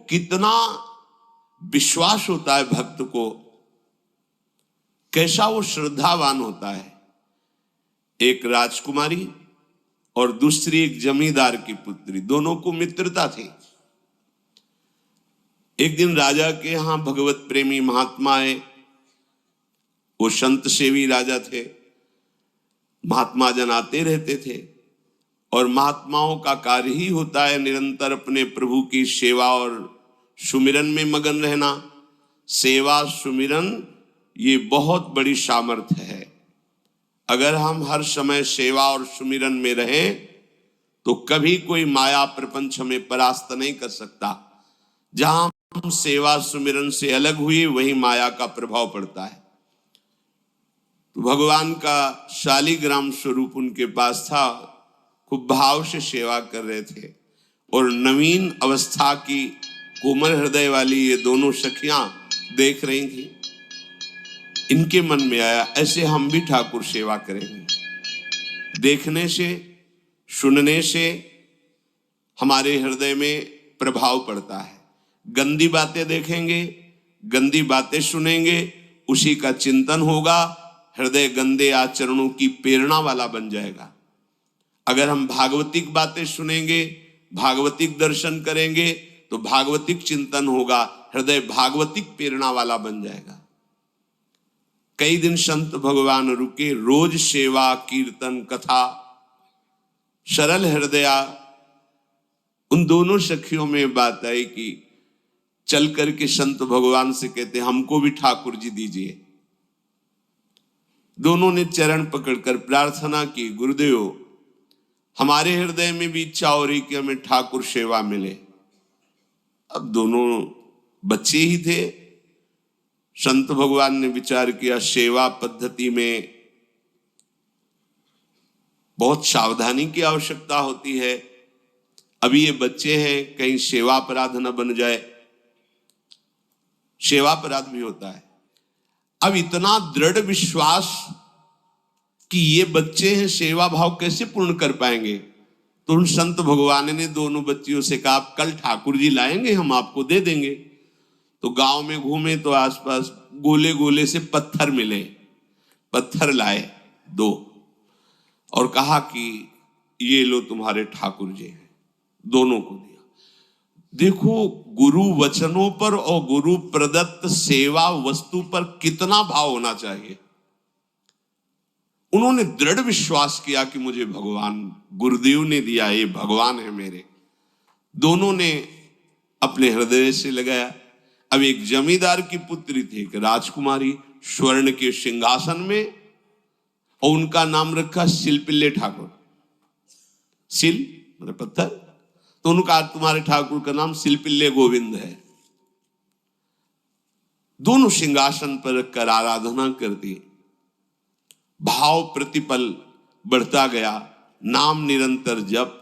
कितना विश्वास होता है भक्त को, कैसा वो श्रद्धावान होता है। एक राजकुमारी और दूसरी एक जमींदार की पुत्री, दोनों को मित्रता थी। एक दिन राजा के यहां भगवत प्रेमी महात्मा आए। वो संत सेवी राजा थे। महात्मा जन आते रहते थे और महात्माओं का कार्य ही होता है निरंतर अपने प्रभु की सेवा और सुमिरन में मगन रहना। सेवा सुमिरन ये बहुत बड़ी सामर्थ्य है। अगर हम हर समय सेवा और सुमिरन में रहें तो कभी कोई माया प्रपंच हमें परास्त नहीं कर सकता। जहां हम सेवा सुमिरन से अलग हुए वहीं माया का प्रभाव पड़ता है। तो भगवान का शालिग्राम स्वरूप उनके पास था। खूब भाव से सेवा कर रहे थे और नवीन अवस्था की कोमल हृदय वाली ये दोनों सखियां देख रही थी। इनके मन में आया ऐसे हम भी ठाकुर सेवा करेंगे। देखने से सुनने से हमारे हृदय में प्रभाव पड़ता है। गंदी बातें देखेंगे, गंदी बातें सुनेंगे, उसी का चिंतन होगा, हृदय गंदे आचरणों की प्रेरणा वाला बन जाएगा। अगर हम भागवतिक बातें सुनेंगे, भागवतिक दर्शन करेंगे तो भागवतिक चिंतन होगा, हृदय भागवतिक प्रेरणा वाला बन जाएगा। कई दिन संत भगवान रुके, रोज सेवा कीर्तन कथा, सरल हृदया। उन दोनों सखियों में बात आई कि चल करके संत भगवान से कहते हमको भी ठाकुर जी दीजिए। दोनों ने चरण पकड़कर प्रार्थना की, गुरुदेव हमारे हृदय में भी इच्छा हो रही कि हमें ठाकुर सेवा मिले। अब दोनों बच्चे ही थे। संत भगवान ने विचार किया सेवा पद्धति में बहुत सावधानी की आवश्यकता होती है। अभी ये बच्चे हैं, कहीं सेवा अपराध न बन जाए। सेवा अपराध भी होता है। अब इतना दृढ़ विश्वास कि ये बच्चे हैं, सेवा भाव कैसे पूर्ण कर पाएंगे। तो उन संत भगवान ने दोनों बच्चियों से कहा कल ठाकुर जी लाएंगे, हम आपको दे देंगे। तो गांव में घूमे तो आसपास गोले गोले से पत्थर मिले। पत्थर लाए 2 और कहा कि ये लो तुम्हारे ठाकुर जी हैं। दोनों को दिया। देखो गुरु वचनों पर और गुरु प्रदत्त सेवा वस्तु पर कितना भाव होना चाहिए। उन्होंने दृढ़ विश्वास किया कि मुझे भगवान गुरुदेव ने दिया, ये भगवान है मेरे। दोनों ने अपने हृदय से लगाया। अब एक जमींदार की पुत्री थी, एक राजकुमारी, स्वर्ण के सिंहासन में, और उनका नाम रखा शिलपिल्ले ठाकुर। शिल मतलब पत्थर, तो उनका तुम्हारे ठाकुर का नाम शिलपिल्ले गोविंद है। दोनों सिंहासन पर रखकर आराधना करती। भाव प्रतिपल बढ़ता गया। नाम निरंतर जप।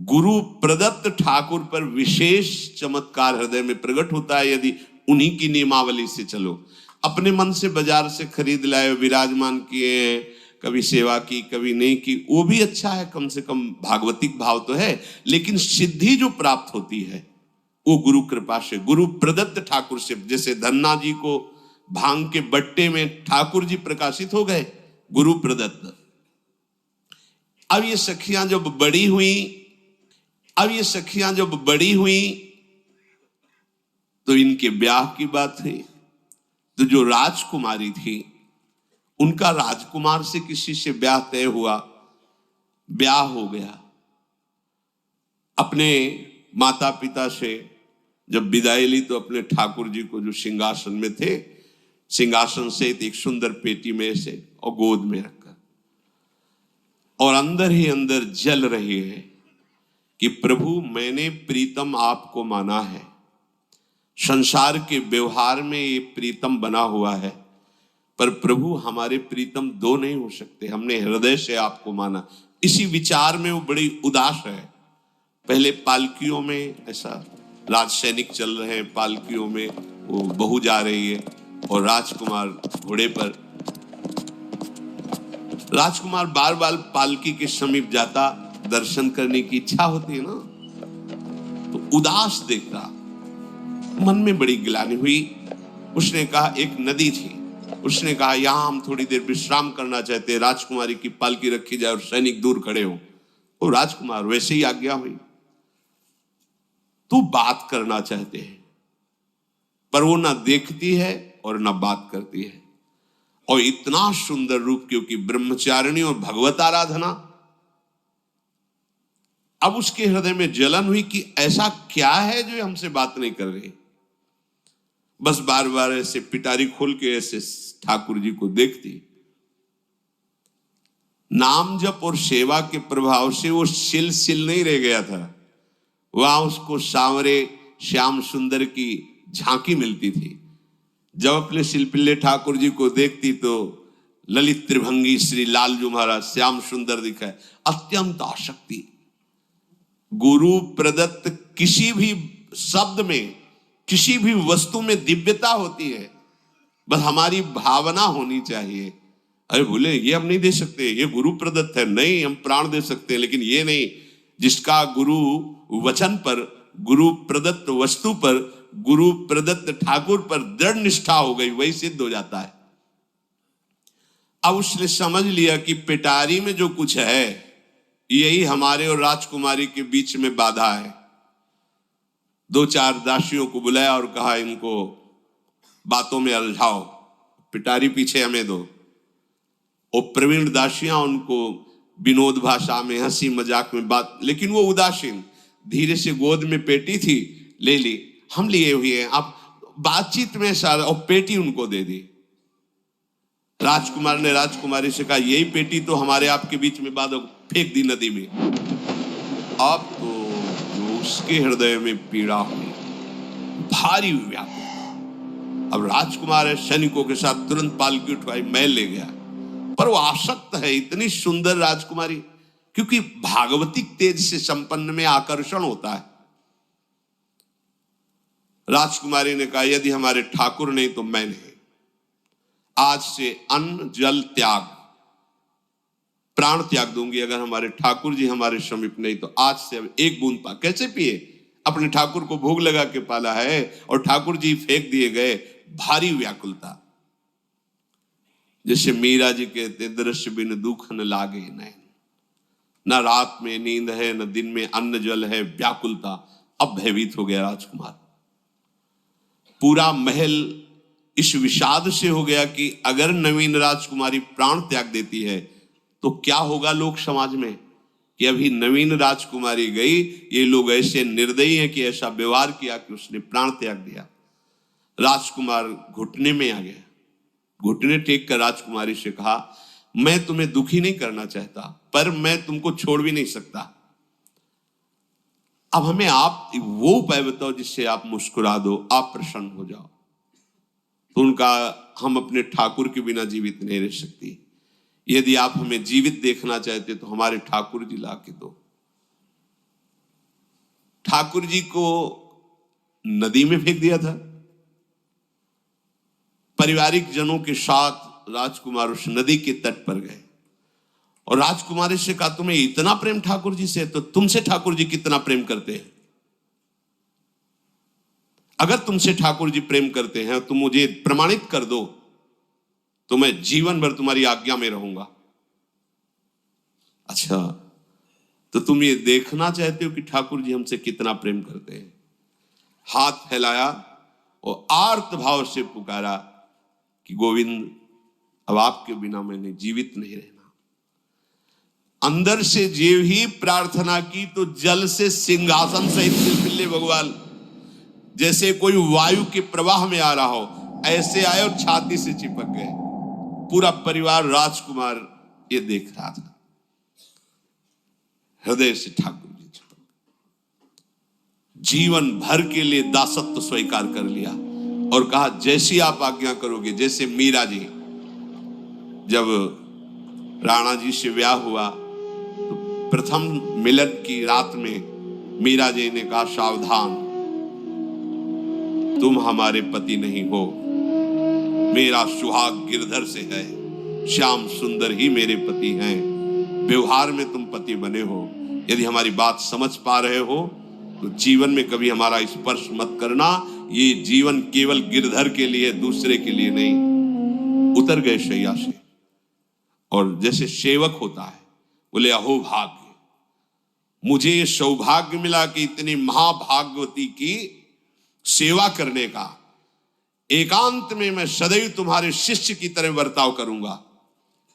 गुरु प्रदत्त ठाकुर पर विशेष चमत्कार हृदय में प्रकट होता है यदि उन्हीं की नियमावली से चलो। अपने मन से बाजार से खरीद लाए, विराजमान किए, कभी सेवा की कभी नहीं की, वो भी अच्छा है, कम से कम भागवतिक भाव तो है। लेकिन सिद्धि जो प्राप्त होती है वो गुरु कृपा से, गुरु प्रदत्त ठाकुर से। जैसे धन्ना जी को भांग के बट्टे में ठाकुर जी प्रकाशित हो गए, गुरु प्रदत्त। अब ये सखियां जब बड़ी हुई तो इनके ब्याह की बात हुई। तो जो राजकुमारी थी उनका राजकुमार से किसी से ब्याह तय हुआ। ब्याह हो गया। अपने माता पिता से जब विदाई ली तो अपने ठाकुर जी को जो सिंहासन में थे, सिंहासन से एक सुंदर पेटी में से और गोद में रखकर, और अंदर ही अंदर जल रही है कि प्रभु मैंने प्रीतम आपको माना है। संसार के व्यवहार में ये प्रीतम बना हुआ है, पर प्रभु हमारे प्रीतम 2 नहीं हो सकते, हमने हृदय से आपको माना। इसी विचार में वो बड़ी उदास है। पहले पालकियों में ऐसा राज सैनिक चल रहे हैं, पालकियों में वो बहू जा रही है और राजकुमार घोड़े पर। राजकुमार बार बार पालकी के समीप जाता, दर्शन करने की इच्छा होती है ना, तो उदास देखता। मन में बड़ी ग्लानि हुई। उसने कहा एक नदी थी, उसने कहा यहां हम थोड़ी देर विश्राम करना चाहते हैं, राजकुमारी की पालकी रखी जाए और सैनिक दूर खड़े हो। वो राजकुमार वैसे ही आज्ञा हुई। तू बात करना चाहते हैं, पर वो ना देखती है और ना बात करती है। और इतना सुंदर रूप, क्योंकि ब्रह्मचारिणी और भगवत आराधना। अब उसके हृदय में जलन हुई कि ऐसा क्या है जो हमसे बात नहीं कर रही। बस बार बार ऐसे पिटारी खोल के ऐसे ठाकुर जी को देखती। नाम जप और सेवा के प्रभाव से वो सिल नहीं रह गया था। वहां उसको सांवरे श्याम सुंदर की झांकी मिलती थी। जब अपने शिल्पिल्ले ठाकुर जी को देखती तो ललित त्रिभंगी श्री लालजू महाराज श्याम सुंदर दिखाए, अत्यंत आसक्ति। गुरु प्रदत्त किसी भी शब्द में, किसी भी वस्तु में दिव्यता होती है, बस हमारी भावना होनी चाहिए। अरे बोले ये हम नहीं दे सकते, ये गुरु प्रदत्त है। नहीं, हम प्राण दे सकते हैं, लेकिन ये नहीं। जिसका गुरु वचन पर, गुरु प्रदत्त वस्तु पर, गुरु प्रदत्त ठाकुर पर दृढ़ निष्ठा हो गई, वही सिद्ध हो जाता है। अब उसने समझ लिया कि पिटारी में जो कुछ है यही हमारे और राजकुमारी के बीच में बाधा है। 2-4 दासियों को बुलाया और कहा इनको बातों में उलझाओ, पिटारी पीछे हमें दो। और प्रवीण दासियां उनको विनोद भाषा में, हंसी मजाक में बात, लेकिन वो उदासीन। धीरे से गोद में पेटी थी, ले ली, हम लिए हुए हैं, आप बातचीत में सारा, और पेटी उनको दे दी। राजकुमार ने राजकुमारी से कहा यही पेटी तो हमारे आपके बीच में बात, फेंक दी नदी में। अब तो जो उसके हृदय में पीड़ा हुई, भारी व्याकुल। अब राजकुमार है, सैनिकों के साथ तुरंत पालकी उठवाई, महल ले गया। पर वो आसक्त है, इतनी सुंदर राजकुमारी, क्योंकि भागवतिक तेज से संपन्न में आकर्षण होता है। राजकुमारी ने कहा यदि हमारे ठाकुर नहीं तो मैं नहीं। आज से अन्न जल त्याग, प्राण त्याग दूंगी अगर हमारे ठाकुर जी हमारे समीप नहीं तो। आज से अब एक बूंद पा, कैसे पिए? अपने ठाकुर को भोग लगा के पाला है और ठाकुर जी फेंक दिए गए। भारी व्याकुलता, जैसे मीरा जी कहते दृश्य बिन दुख न लागे नैन, न रात में नींद है न दिन में अन्न जल है, व्याकुलता। अब भयभीत हो गया राजकुमार। पूरा महल इस विषाद से हो गया कि अगर नवीन राजकुमारी प्राण त्याग देती है तो क्या होगा लोक समाज में, कि अभी नवीन राजकुमारी गई, ये लोग ऐसे निर्दयी हैं कि ऐसा व्यवहार किया कि उसने प्राण त्याग दिया। राजकुमार घुटने में आ गया, घुटने टेक कर राजकुमारी से कहा मैं तुम्हें दुखी नहीं करना चाहता, पर मैं तुमको छोड़ भी नहीं सकता। अब हमें आप वो उपाय बताओ जिससे आप मुस्कुरा दो, आप प्रसन्न हो जाओ। तो उनका, हम अपने ठाकुर के बिना जीवित नहीं रह सकती। यदि आप हमें जीवित देखना चाहते तो हमारे ठाकुर जी ला के दो। ठाकुर जी को नदी में फेंक दिया था। पारिवारिक जनों के साथ राजकुमार उस नदी के तट पर गए और राजकुमारी से कहा तुम्हें इतना प्रेम ठाकुर जी से, तो तुमसे ठाकुर जी कितना प्रेम करते हैं? अगर तुमसे ठाकुर जी प्रेम करते हैं तो मुझे प्रमाणित कर दो, तो मैं जीवन भर तुम्हारी आज्ञा में रहूंगा। अच्छा, तो तुम ये देखना चाहते हो कि ठाकुर जी हमसे कितना प्रेम करते हैं? हाथ फैलाया और आर्त भाव से पुकारा कि गोविंद, अब आपके बिना मैंने जीवित नहीं रहना। अंदर से जीव ही प्रार्थना की तो जल से सिंहासन सहित शिल्पिल्ले भगवान जैसे कोई वायु के प्रवाह में आ रहा हो, ऐसे आए और छाती से चिपक गए। पूरा परिवार राजकुमार ये देख रहा था। हृदय से ठाकुर जी चिपक, जीवन भर के लिए दासत्व स्वीकार कर लिया और कहा जैसी आप आज्ञा करोगे। जैसे मीरा जी, जब राणा जी से ब्याह हुआ तो प्रथम मिलन की रात में मीरा जी ने कहा सावधान, तुम हमारे पति नहीं हो, मेरा सुहाग गिरधर से है, श्याम सुंदर ही मेरे पति हैं। व्यवहार में तुम पति बने हो। यदि हमारी बात समझ पा रहे हो तो जीवन में कभी हमारा स्पर्श मत करना, ये जीवन केवल गिरधर के लिए, दूसरे के लिए नहीं। उतर गए शैया से और जैसे सेवक होता है, बोले अहो भाग्य, मुझे ये सौभाग्य मिला कि इतनी महाभागवती की सेवा करने का। एकांत में मैं सदैव तुम्हारे शिष्य की तरह बर्ताव करूंगा,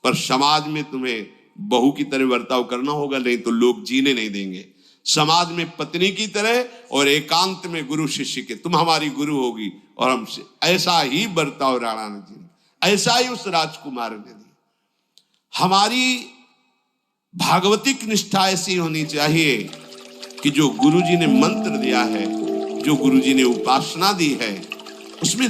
पर समाज में तुम्हें बहू की तरह बर्ताव करना होगा, नहीं तो लोग जीने नहीं देंगे। समाज में पत्नी की तरह और एकांत में गुरु शिष्य के, तुम हमारी गुरु होगी और हमसे ऐसा ही बर्ताव राणा ने जी, ऐसा ही उस राजकुमार ने दिया। हमारी भागवतिक निष्ठा ऐसी होनी चाहिए कि जो गुरुजी ने मंत्र दिया है, जो गुरुजी ने उपासना दी है, उसमें